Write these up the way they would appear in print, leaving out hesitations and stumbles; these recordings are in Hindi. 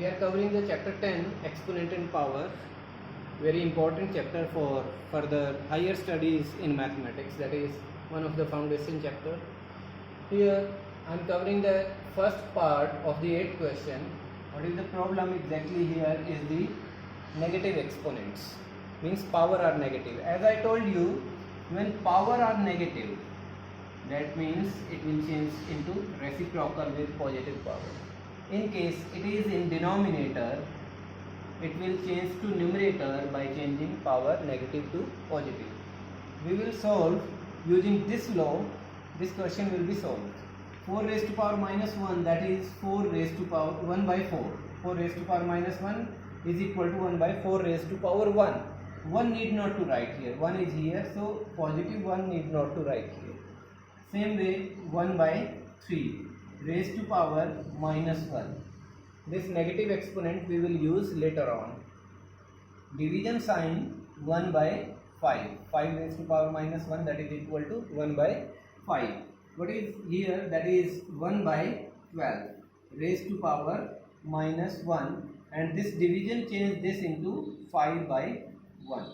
We are covering the chapter 10, exponent and power, very important chapter for further higher studies in mathematics. That is one of the foundation chapter. Here I am covering the first part of the 8th question. What is the problem exactly here is the negative exponents, means power are negative. As I told you, when power are negative, that means it will change into reciprocal with positive power. In case it is in denominator, it will change to numerator by changing power negative to positive. We will solve using this law. This question will be solved. 4 raised to power minus 1, that is 4 raised to power 1 by 4. 4 raised to power minus 1 is equal to 1 by 4 raised to power 1. 1 need not to write here, 1 is here, so positive 1 need not to write here. Same way 1 by 3 raised to power minus 1. This negative exponent we will use later on. Division sign 1 by 5. 5 raised to power minus 1, that is equal to 1 by 5. What is here? That is 1 by 12 raised to power minus 1, and this division change this into 5 by 1.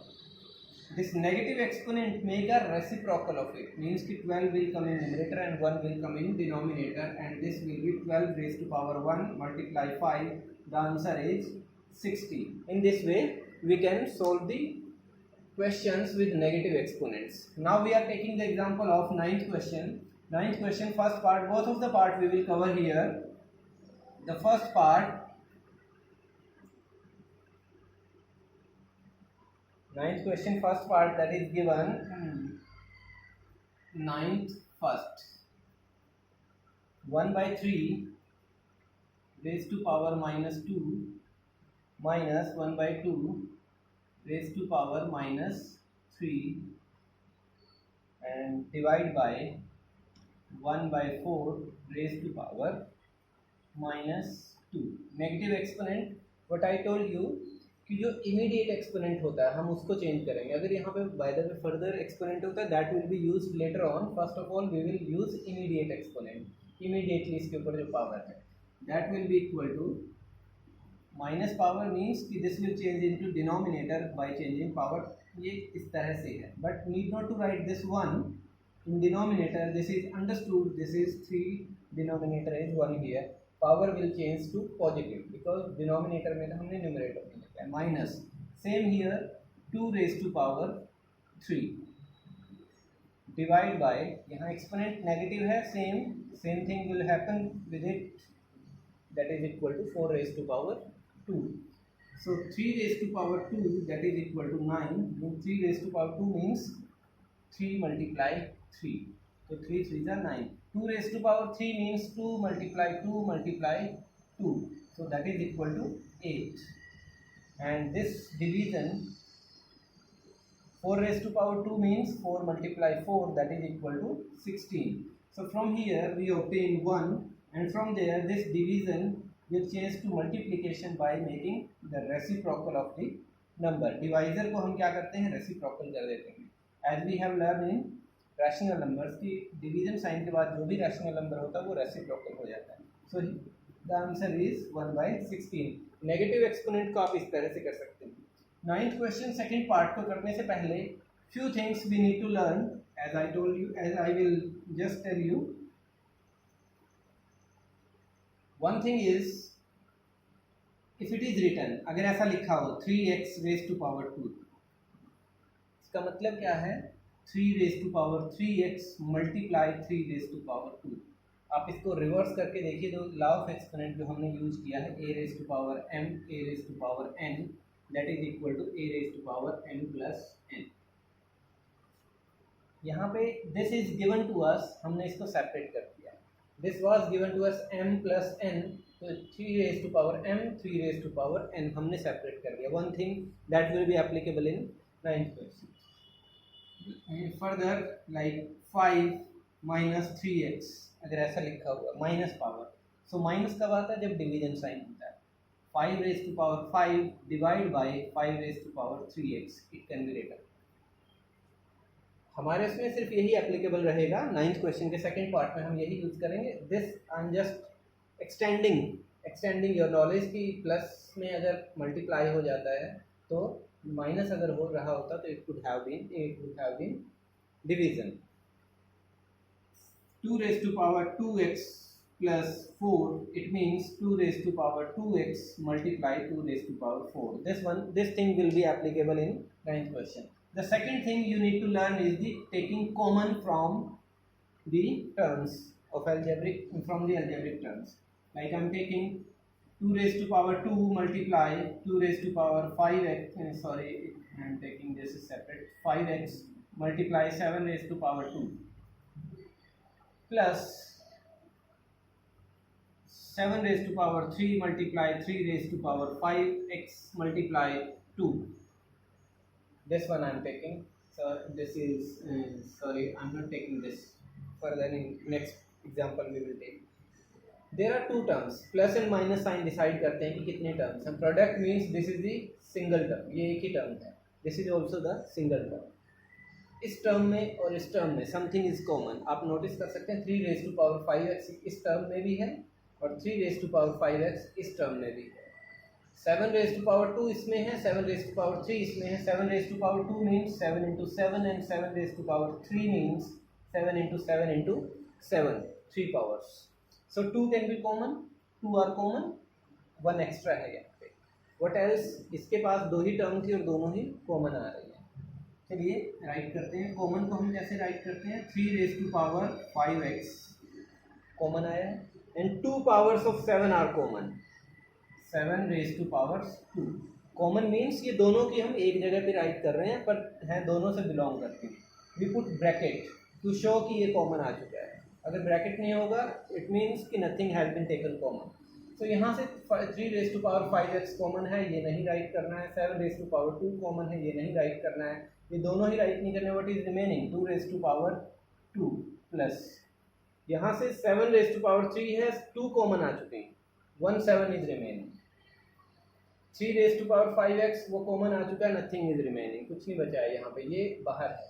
This negative exponent make a reciprocal of it, means कि 12 will come in numerator and 1 will come in denominator, and this will be 12 raised to power 1 multiply 5. The answer is 60. In this way we can solve the questions with negative exponents. Now we are taking the example of 9th question. 9th question, first part, both of the part we will cover here. The first part, 9th question, first part, that is given 9th first. 1 by 3 raised to power minus 2 minus 1 by 2 raised to power minus 3 and divide by 1 by 4 raised to power minus 2. Negative exponent, what I told you कि जो इमीडिएट एक्सपोनेंट होता है हम उसको चेंज करेंगे. अगर यहाँ पे by the way further exponent होता है that will be used later on. First of all we will use immediate exponent. Immediately इसके ऊपर जो पावर है that will be equal to minus power, means कि this will change into denominator by changing power. ये इस तरह से है, but need not to write this 1 in denominator. This is understood, this is 3, denominator is 1 here. Power will change to positive because denominator में तो हमने numerator में लिखा है minus. Same here 2 raised to power 3 divide by, यहाँ exponent negative है, same thing will happen with it, that is equal to 4 raised to power 2. So 3 raised to power 2, that is equal to 9. 3 raised to power 2 means 3 multiply 3, so 3 3s are 9. 2 raised to power 3 means 2 multiply 2 multiply 2, so that is equal to 8. And this division 4 raised to power 2 means 4 multiply 4, that is equal to 16. So from here we obtain 1, and from there this division will change to multiplication by making the reciprocal of the number. Divisor को हम क्या करते हैं, reciprocal कर देते हैं. As we have learned in rational numbers की डिवीजन साइन के बाद जो भी रैशनल नंबर होता है वो रेसिप्रोकल हो जाता है. So the answer is 1 by 16. Negative exponent को आप इस तरह से कर सकते हैं. 9th क्वेश्चन सेकंड पार्ट को करने से पहले few things we need to learn, as I told you, as I will just tell you. One thing is, if it is written, अगर ऐसा लिखा हो 3x raised to power 2, इसका मतलब क्या है, 3 raised to power 3x multiply 3 raised to power 2. आप इसको रिवर्स करके देखिए, जो लॉ ऑफ एक्सपोनेंट जो हमने यूज किया है, a raised to power m, a raised to power n, that is equal to a raised to power m plus n. यहाँ पे this is given to us, हमने इसको सेपरेट कर दिया. this was given to us m plus n, तो 3 raised to power m, 3 raised to power n हमने सेपरेट कर दिया. one thing that will be applicable in 9th question. Further like 5 minus 3x, अगर ऐसा लिखा हुआ माइनस पावर, सो माइनस कब आता है, जब डिवीजन साइन होता है. 5 raised to power 5 divide by 5 raised to power 3x, it can be written. हमारे इसमें सिर्फ यही एप्लीकेबल रहेगा. 9th क्वेश्चन के सेकंड पार्ट में हम यही यूज करेंगे. This I am just extending extending your knowledge की प्लस में अगर मल्टीप्लाई हो जाता है तो माइनस अगर हो रहा होता तो it could have been division. 2 raised to power 2x plus 4, it means 2 raised to power 2x multiply 2 raised to power 4. This thing will be applicable in 9th question. The second thing you need to learn is the taking common from the terms of algebraic terms. Like I am taking 2 raised to power 2 multiply 2 raised to power 5x, sorry, I am taking this separate, 5x multiply 7 raised to power 2 plus 7 raised to power 3 multiply 3 raised to power 5x multiply 2. This one I am taking. So this is sorry, I am not taking this. Further in next example we will take. There are two terms. Plus and minus sign decide करते हैं कि कितने terms हैं. Product means this is the single term. ये एक ही term है. This is also the single term. इस टर्म में और इस टर्म में समथिंग इज कॉमन. आप नोटिस कर सकते हैं 3 रेज टू पावर 5x इस टर्म में भी है और 3 रेज टू पावर 5x इस टर्म में भी है. 7 रेज टू पावर 2 इसमें है, 7 रेज टू पावर 3 इसमें है. 7 raise to power 2 means 7 into 7 and 7 raise to power 3 means 7 into 7 into 7, 3 powers. So 2 can be common, 2 are common, 1 extra है यहाँ पे. What else? इसके पास दो ही टर्म थी और दोनों ही कॉमन आ रही है. चलिए राइट करते हैं. कॉमन को हम कैसे राइट करते हैं? 3 raise to power 5x common आया है and 2 powers of 7 are common. 7 raise to power 2 common means ये दोनों की हम एक जगह पे राइट कर रहे हैं पर हैं दोनों से बिलोंग करती हैं. We put bracket to show कि ये कॉमन आ चुका है. अगर ब्रैकेट नहीं होगा इट मीन्स कि nothing has been taken common. तो यहाँ से 3 raise to power 5x common है, ये नहीं राइट करना है. 7 रेज टू पावर 2 कॉमन है, ये नहीं राइट करना है. ये दोनों ही राइट नहीं करने. What is remaining? 2 raise to power 2 plus यहाँ से 7 रेज टू पावर 3 है, 2 कॉमन आ चुके हैं, 1 7 is remaining. 3 raise to power 5x वो कॉमन आ चुका है, नथिंग इज रिमेनिंग, कुछ नहीं बचा है यहाँ पे, ये बाहर है.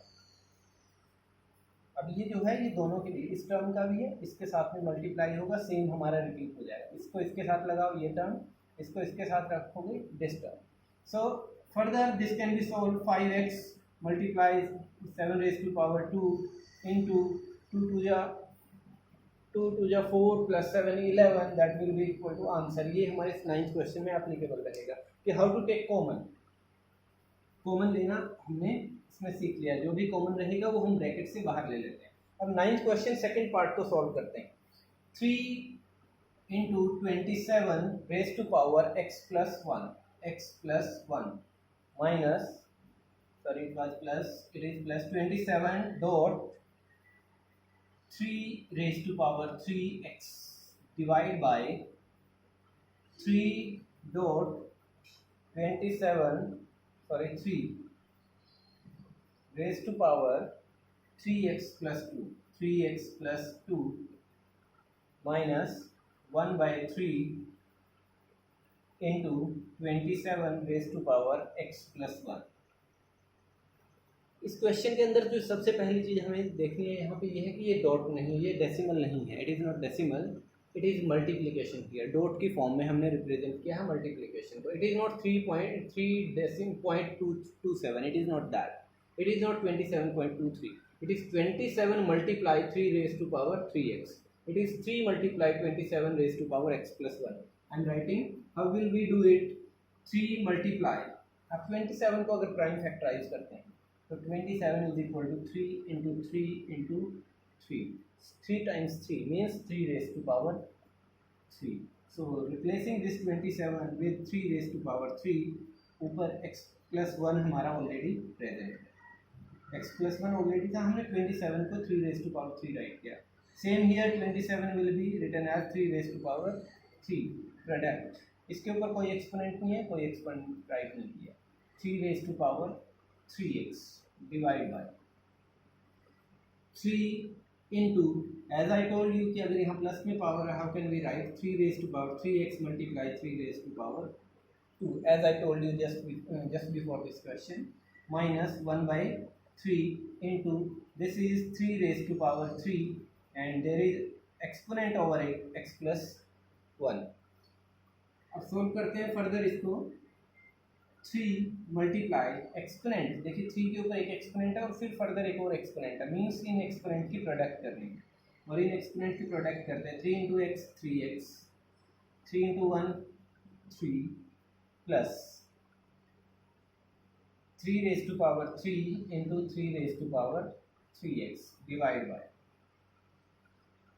अब ये जो है ये दोनों के लिए, इस टर्म का भी है, इसके साथ में मल्टीप्लाई होगा, सेम हमारा रिपीट हो जाएगा. इसको इसके साथ लगाओ ये टर्म, इसको इसके साथ रखोगे this term. So further this can be solve. 5x multiplies 7 raised to power 2 into 2 to the 4 plus 7 11, that will be equal to answer. ये हमारे 9th क्वेश्चन में एप्लीकेबल रहेगा कि how to take common. Common लेना हमने इसमें सीख लिया. जो भी कॉमन रहेगा वो हम ब्रैकेट से बाहर ले लेते हैं. अब 9th क्वेश्चन सेकंड पार्ट को सॉल्व करते हैं. 3 into 27 raised to power x plus 1 minus, sorry it was plus, it is plus 27 dot 3 raised to power 3x divided by 3 dot 27, sorry 3 raised to power 3x plus 2 minus 1 by 3 into 27 raised to power x plus 1. इस क्वेश्चन के अंदर जो सबसे पहली चीज़ हमें देखनी है यहाँ पे ये है कि ये डॉट नहीं, ये डेसिमल नहीं है. It is not decimal, it is multiplication किया. डॉट की फॉर्म में हमने रिप्रेजेंट किया है मल्टीप्लिकेशन को. It is not 3.3.27, it is not that. It is not 27.23, it is 27 multiply 3 raise to power 3x. It is 3 multiply 27 raise to power x plus 1. I am writing. How will we do it? 3 multiply, अब 27 को अगर प्राइम फैक्टराइज करते हैं तो 27 is equal to 3 into 3 into 3. 3 times 3 means 3 raised to power 3. So replacing this 27 with 3 raised to power 3, ऊपर x plus 1 हमारा ऑलरेडी प्रेजेंट है. x plus 1 ऑलरेडी था, हमने 27 को 3 raised to power 3 राइट किया. Same here 27 will be written as 3 raised to power 3 product. इसके ऊपर कोई एक्सपोनेंट नहीं है, कोई एक्सपोनेंट राइट नहीं किया. 3 raised to power 3x divided by 3 into, as I told you कि अगर यहाँ प्लस में पावर है, how can we write 3 raised to power 3x multiply 3 raised to power 2, as I told you just before this question, minus 1 by 3 into, this is 3 raised to power 3 and there is exponent over it, x plus 1. अब सोल्व करते हैं फर्दर इसको। 3 मल्टीप्लाई एक्सपोनेंट, देखिए 3 के ऊपर एक एक्सपोनेंट है और फिर फर्दर एक और एक्सपोनेंट है, मीन्स इन एक्सपोनेंट की प्रोडक्ट करनी है और इन एक्सपोनेंट की प्रोडक्ट करते हैं। 3 into x 3x, 3 into 1 3 plus 3 raise to power 3 into 3 raise to power 3x divide by.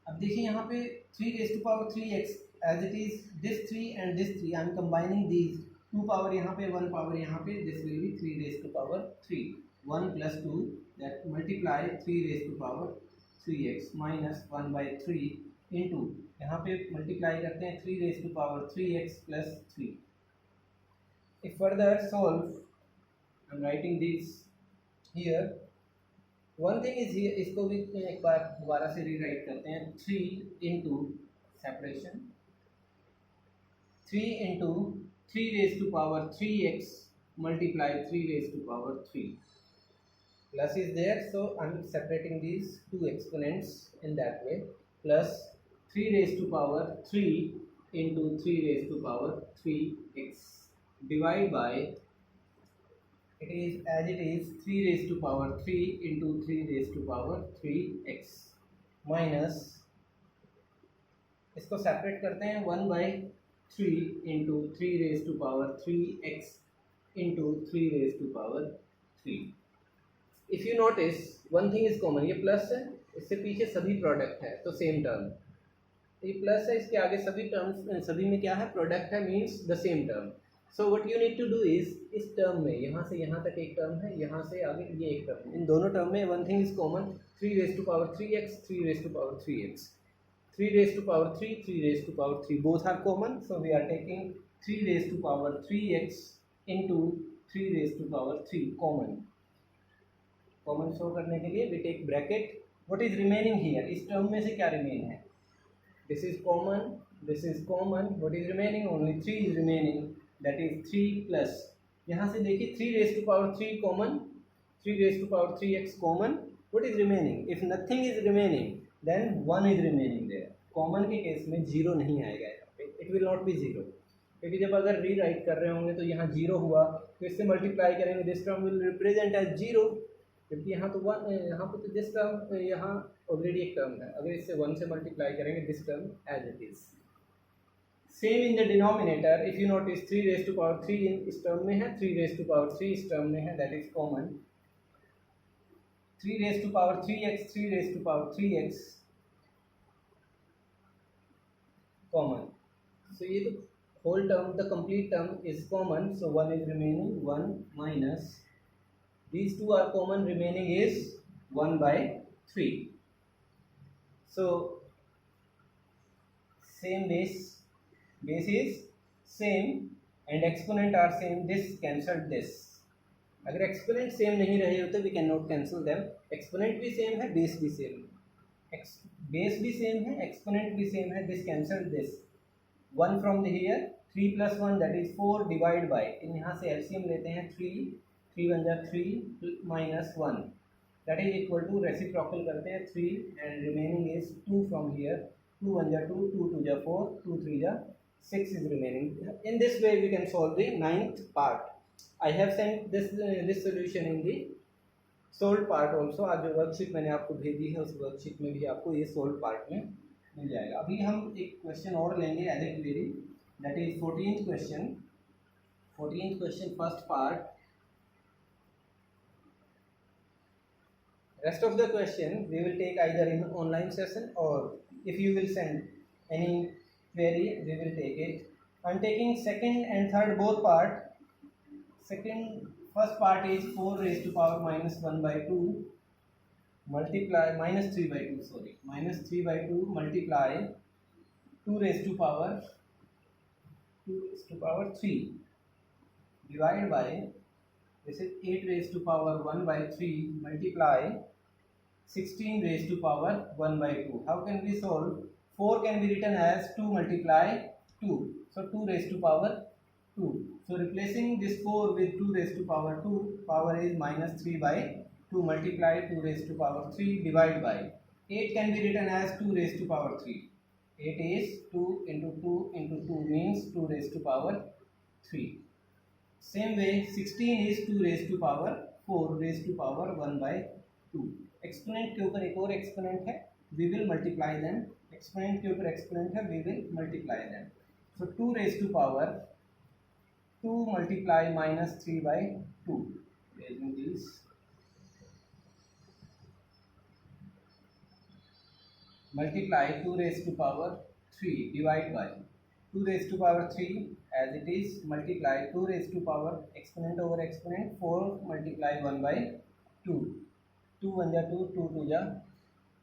अब देखिए यहाँ पे 3 raise to power 3x as it is this 3 and this 3, I am combining these, 2 power यहाँ पे 1 पावर यहाँ पे, this will be 3 raise to power 3, 1 plus 2 that multiply 3 raise to power 3x minus 1 by 3 into यहाँ पे मल्टीप्लाई करते हैं 3 raise to power 3x plus 3। If further solve, I am writing this here, one thing is here, इसको भी एक बार दोबारा से रीराइट करते हैं। 3 into separation 3 into 3 raise to power 3x multiply 3 raise to power 3 plus is there, so I'm separating these two exponents in that way, plus 3 raised to power 3 into 3 raised to power 3x divide by, it is as it is 3 raised to power 3 into 3 raised to power 3x minus, इसको सेपरेट करते हैं 1 by 3 into 3 raised to power 3x into 3 raised to power 3। If you notice one thing is common, ये प्लस है, इससे पीछे सभी प्रोडक्ट है तो सेम टर्म, ये प्लस है, इसके आगे सभी टर्म्स, सभी में क्या है, प्रोडक्ट है, means the same term. So what you need to do is, इस टर्म में यहाँ से यहाँ तक एक टर्म है, यहाँ से आगे ये एक टर्म, इन दोनों टर्म में one thing is common, 3 raise to power 3x 3 raise to power 3x, 3 raise to power 3 3 raise to power 3, both are common, so we are taking 3 raise to power 3x into 3 raise to power 3 common. Common show करने के लिए we take bracket, what is remaining here, इस टर्म में से क्या रिमेन है, this is common, this is common, what is remaining, only 3 is remaining, that is 3 plus, यहाँ से देखिए 3 raise to power 3 common, 3 raise to power 3x common, what is remaining, if nothing is remaining then 1 is remaining there. Common के केस में 0 नहीं आएगा यहाँ पे, इट विल नॉट बी 0, क्योंकि जब अगर रीराइट कर रहे होंगे तो यहाँ 0 हुआ तो इससे मल्टीप्लाई करेंगे, this term will represent as 0, जबकि यहाँ तो 1, यहाँ पे तो दिस टर्म, यहाँ ऑलरेडी एक टर्म है, अगर इससे 1 से मल्टीप्लाई करेंगे this term as it is. Same in the denominator, if you notice 3 raise to power 3 इस टर्म में है, 3 रेज टू पावर 3 इस टर्म में है, that is common, 3 raise to power 3x 3 raise to power 3x common, so ये तो whole term, the complete term is common, so 1 is remaining, 1 minus these two are common, remaining is 1 by 3, so same base is same and exponent are same, this cancelled this, अगर एक्सपोनेंट सेम नहीं रहे होते we can not cancel them, exponent भी सेम है, बेस भी सेम है, बेस भी सेम है, एक्सपोनेंट भी सेम है, this cancelled this, 1 from the here, 3 plus 1 that is 4 divide by, इन यहाँ से एलसीएम लेते हैं 3 1 जा 3 minus 1 that is equal to, reciprocal करते हैं 3 and remaining is 2 from here, 2 1 जा 2 2 2 जा 4 2 3 जा 6 is remaining. In this way we can solve the 9th part. I have sent this solution in the solved part also. आज जो वर्कशीट मैंने आपको भेजी है उस वर्कशीट में भी आपको ये solved part में मिल जाएगा। अभी हम एक क्वेश्चन और लेंगे as a query, that is 14th question. 14th question first part. Rest of the question we will take either in online session or if you will send any query we will take it. I am taking second and third both part. First part is 4 raised to power minus 1 by 2 multiply minus 3 by 2 sorry minus 3 by 2 multiply 2 raised to power 3 divided by, this is 8 raised to power 1 by 3 multiply 16 raised to power 1 by 2. How can we solve? 4 can be written as 2 multiply 2, so 2 raised to power 2. So replacing this 4 with 2 raised to power 2, power is minus 3 by 2 multiply 2 raised to power 3 divided by 8 can be written as 2 raised to power 3. 8 is 2 into 2 into 2 means 2 raised to power 3. Same way 16 is 2 raised to power 4 raised to power 1 by 2. Exponent के ऊपर एक और एक्सपोनेंट है, we will multiply them. Exponent के ऊपर एक्सपोनेंट है, we will multiply them. So 2 raised to power 2 multiply minus 3 by 2. Using these, multiply 2 raised to power 3 divide by 2 raised to power 3 as it is, multiply 2 raised to power exponent over exponent 4 multiply 1 by 2. 2 1 जा 2, 2 2 जा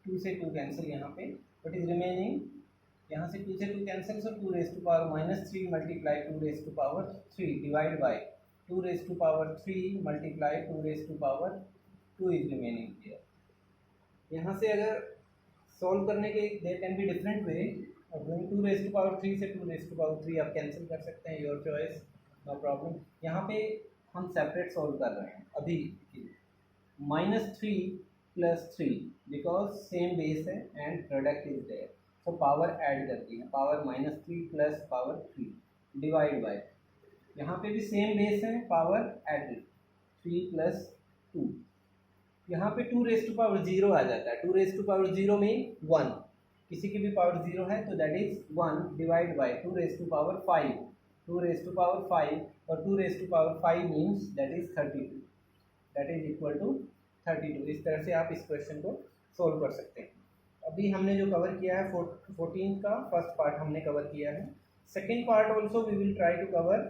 2 से 2 कैंसिल यहाँ पे, what is remaining, यहाँ से 2 से 2 cancel, so 2 raised to power minus 3 multiply 2 raised to power 3 divide by 2 raised to power 3 multiply 2 raised to power 2 is remaining here. यहाँ से अगर सॉल्व करने के there can be different way. अब 2 raised to power 3 से 2 raised to power 3 आप कैंसिल कर सकते हैं, योर चॉइस, नो प्रॉब्लम. यहाँ पे हम सेपरेट सॉल्व कर रहे हैं अभी. -3 + 3 बिकॉज सेम बेस है and product is there, so power add करती है, पावर -3 + पावर 3 डिवाइड बाय, यहाँ पे भी सेम बेस है, पावर एडेड 3 + 2. यहाँ पे 2 raised to power 0 आ जाता है. 2 raised to power 0 मीन 1, किसी की भी पावर 0 है तो that is 1 divide by 2 raised to power 5. 2 raised to power 5 और 2 raised to power 5 means that is 32, that is equal to 32. इस तरह से आप इस क्वेश्चन को सोल्व कर सकते हैं. अभी हमने जो कवर किया है 14 का फर्स्ट पार्ट हमने कवर किया है. Second part also we will try to cover.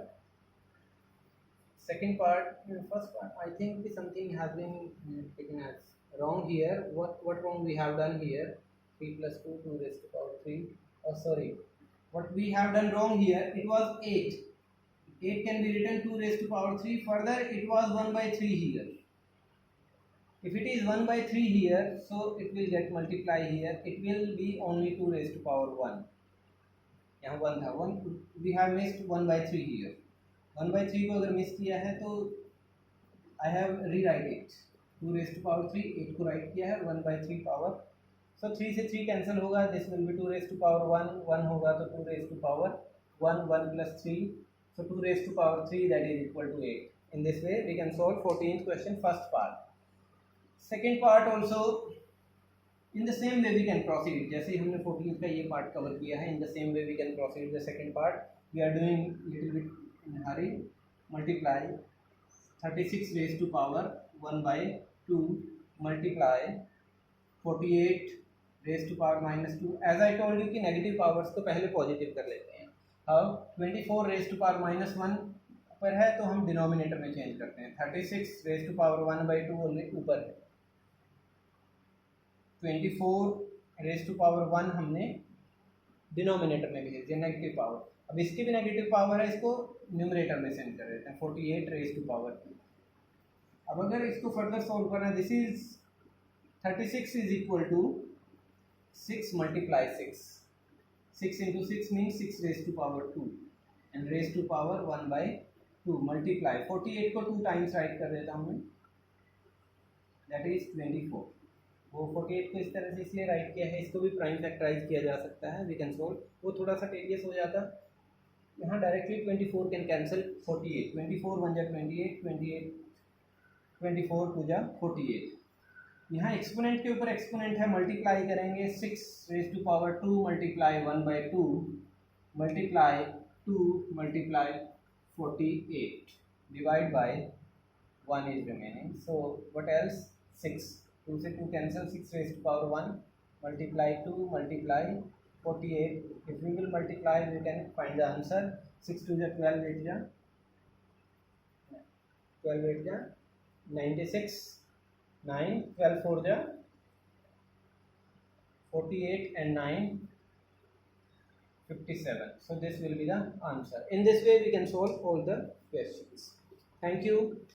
Second part, first part, I think something has been taken as wrong here. What wrong we have done here? 3 + 2, 2 raised to power 3. Oh, sorry. What we have done wrong here? It was 8. 8 can be written 2 raised to power 3. Further, it was 1 by 3 here. If it is 1 by 3 here, so it will get multiply here. It will be only 2 raised to power 1. यहाँ 1 था. 1 we have missed 1 by 3 here. 1 by 3 को अगर मिस किया है तो आई हैव री right it. 2 raised to power 3, 8 को राइट किया है, 1 by 3 पावर. सो 3 से 3 कैंसिल होगा, this will B 2 raised to power 1, 1 होगा तो 2 raised to power 1, 1 + 3, so 2 raised to power 3 that is equal to 8. In this way we can solve 14th question first part. Second part also in the same way we can proceed. जैसे ही हमने 14th का ये पार्ट कवर किया है, in the same way we can proceed the second part. We are doing little bit in hurry. Multiply 36 raised to power 1 by 2 multiply 48 raised to power -2. as I told you कि नेगेटिव पावर्स को पहले पॉजिटिव कर लेते हैं. अब 24 raised to power -1 पर है तो हम डिनोमिनेटर में चेंज करते हैं. 36 raised to power 1 by 2 already ऊपर है. 24 raised to power 1 हमने डिनोमिनेटर में भेज दिया, नेगेटिव पावर. अब इसकी भी नेगेटिव पावर है, इसको न्यूमरेटर में सेंड कर देते हैं. 48 raised to power 2. अब अगर इसको फर्दर सॉल्व करना, this is 36 is equal to 6 multiply 6. 6 into 6 means 6 raised to power 2 and raised to power 1 by 2 multiply 48 को 2 टाइम्स राइट कर देता हूँ मैं, दैट इज 24. वो 48 को इस तरह से इसलिए राइट किया है, इसको भी प्राइम फैक्टराइज किया जा सकता है, वी कैन सोल्व. वो थोड़ा सा टेडियस हो जाता, यहाँ डायरेक्टली 24 कैन कैंसिल 48. 24 1 जा 28, 28 24 2 जा 48. यहाँ एक्सपोनेंट के ऊपर एक्सपोनेंट है, मल्टीप्लाई करेंगे 6 raised to power 2 multiply 1 by 2 multiply 2 multiply 48 divide by 1 is remaining. So what else? 6. 2 से 2 cancel, 6 raised to power 1 multiply 2 multiply 48. If we will multiply we can find the answer. 6 2 जा 12, 8 जा 12, 8 जा 96, 9 12 4 जा 48 and 9 57. So this will be the answer. In this way we can solve all the questions. Thank you.